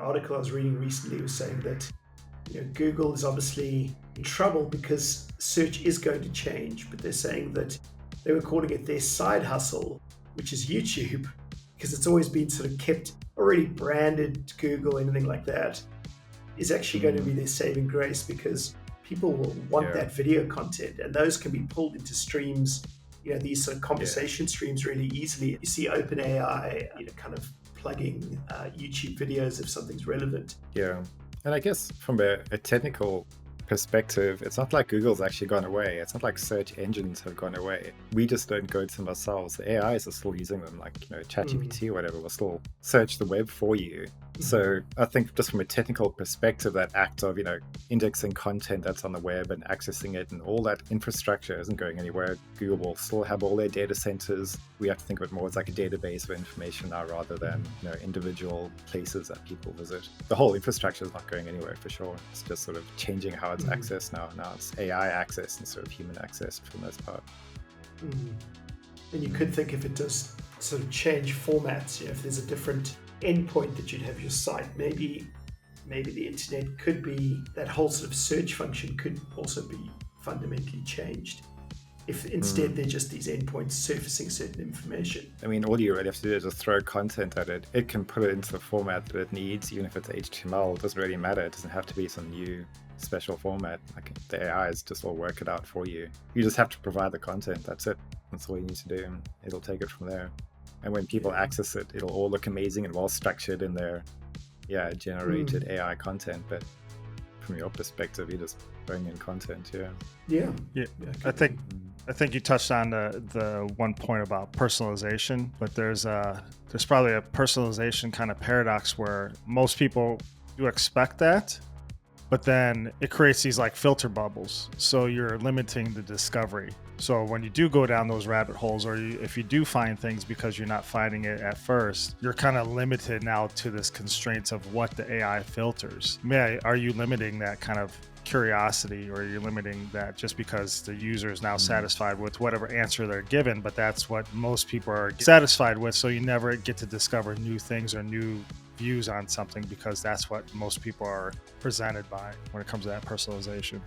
article I was reading recently was saying that Google is obviously in trouble because search is going to change, but they're saying that they were calling it their side hustle, which is YouTube, because it's always been sort of kept already branded Google, anything like that, is actually going to be their saving grace, because people will want that video content, and those can be pulled into streams, these sort of conversation streams really easily. You see OpenAI, kind of plugging YouTube videos if something's relevant. Yeah. And I guess from a technical perspective, it's not like Google's actually gone away. It's not like search engines have gone away. We just don't go to them ourselves. The AIs are still using them, like ChatGPT or whatever will still search the web for you. So I think just from a technical perspective, that act of indexing content that's on the web and accessing it and all that infrastructure isn't going anywhere. Google will still have all their data centers. We have to think of it more as like a database of information now rather than individual places that people visit. The whole infrastructure is not going anywhere for sure. It's just sort of changing how it's accessed now. Now it's AI access instead of human access for the most part. And you could think if it does sort of change formats, if there's a different endpoint that you'd have your site, maybe the internet could be, that whole sort of search function could also be fundamentally changed if instead they're just these endpoints surfacing certain information. I mean, all you really have to do is just throw content at it. It can put it into the format that it needs, even if it's HTML. It doesn't really matter. It doesn't have to be some new special format. Like the AIs just all work it out for you. You just have to provide the content. That's it. That's all you need to do. And it'll take it from there. And when people access it, it'll all look amazing and well structured in their generated AI content. But from your perspective, you're just throwing in content. Yeah. I think you touched on the one point about personalization, but there's probably a personalization kind of paradox where most people do expect that, but then it creates these like filter bubbles. So you're limiting the discovery. So when you do go down those rabbit holes, or if you do find things because you're not finding it at first, you're kind of limited now to this constraints of what the AI filters. Are you limiting that kind of curiosity, or are you limiting that just because the user is now satisfied with whatever answer they're given, but that's what most people are satisfied with, so you never get to discover new things or new views on something because that's what most people are presented by when it comes to that personalization?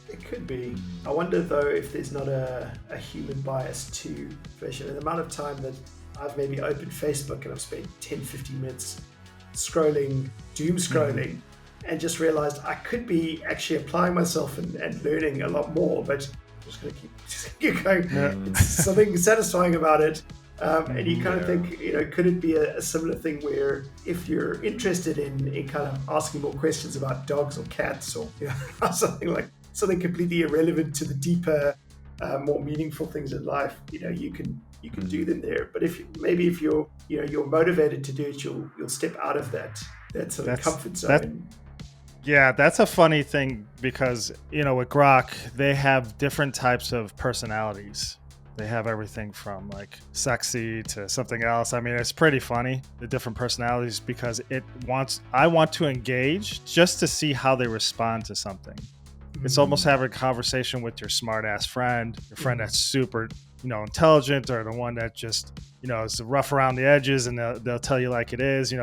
It could be. I wonder though if there's not a human bias to fashion. The amount of time that I've maybe opened Facebook and I've spent 10-15 minutes scrolling, doom scrolling, and just realized I could be actually applying myself and learning a lot more, but I'm just going to keep going. It's something satisfying about it. And you kind of think, could it be a similar thing where if you're interested in kind of asking more questions about dogs or cats or something completely irrelevant to the deeper, more meaningful things in life, you can do them there. But if you're motivated to do it, you'll step out of that sort of comfort zone. Yeah, that's a funny thing because, with Grok, they have different types of personalities. They have everything from like sexy to something else. I mean, it's pretty funny, the different personalities, because I want to engage just to see how they respond to something. It's almost having a conversation with your smart ass friend, your friend that's super, intelligent, or the one that just, is rough around the edges and they'll tell you like it is.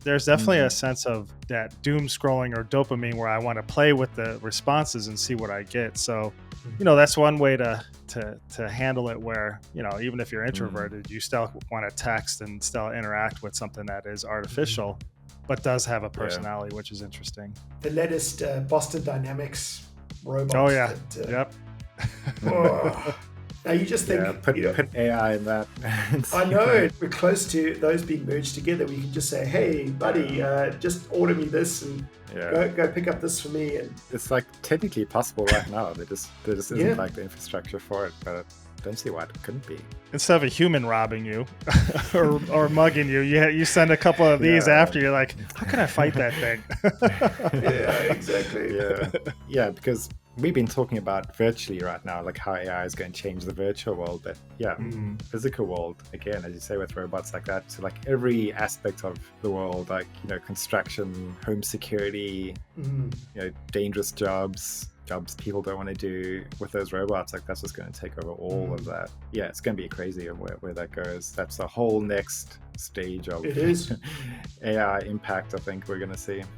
There's definitely a sense of that doom scrolling or dopamine where I want to play with the responses and see what I get. So, that's one way to handle it where, even if you're introverted, you still want to text and still interact with something that is artificial, but does have a personality, which is interesting. The latest Boston Dynamics robot. Oh, yeah. Yep. Now you just think, put AI in that. I know we're close to those being merged together. We can just say, "Hey, buddy, just order me this and go pick up this for me." And it's like technically possible right now. There just isn't like the infrastructure for it, but I don't see why it couldn't be. Instead of a human robbing you or mugging you, you send a couple of these after. You're like, how can I fight that thing? Yeah, exactly. Yeah, because we've been talking about virtually right now, like how AI is going to change the virtual world, but physical world, again, as you say, with robots like that, so like every aspect of the world, like, construction, home security, dangerous jobs, jobs people don't want to do with those robots, like that's just going to take over all of that. Yeah, it's going to be crazy of where that goes. That's the whole next stage of It is. AI impact I think we're going to see.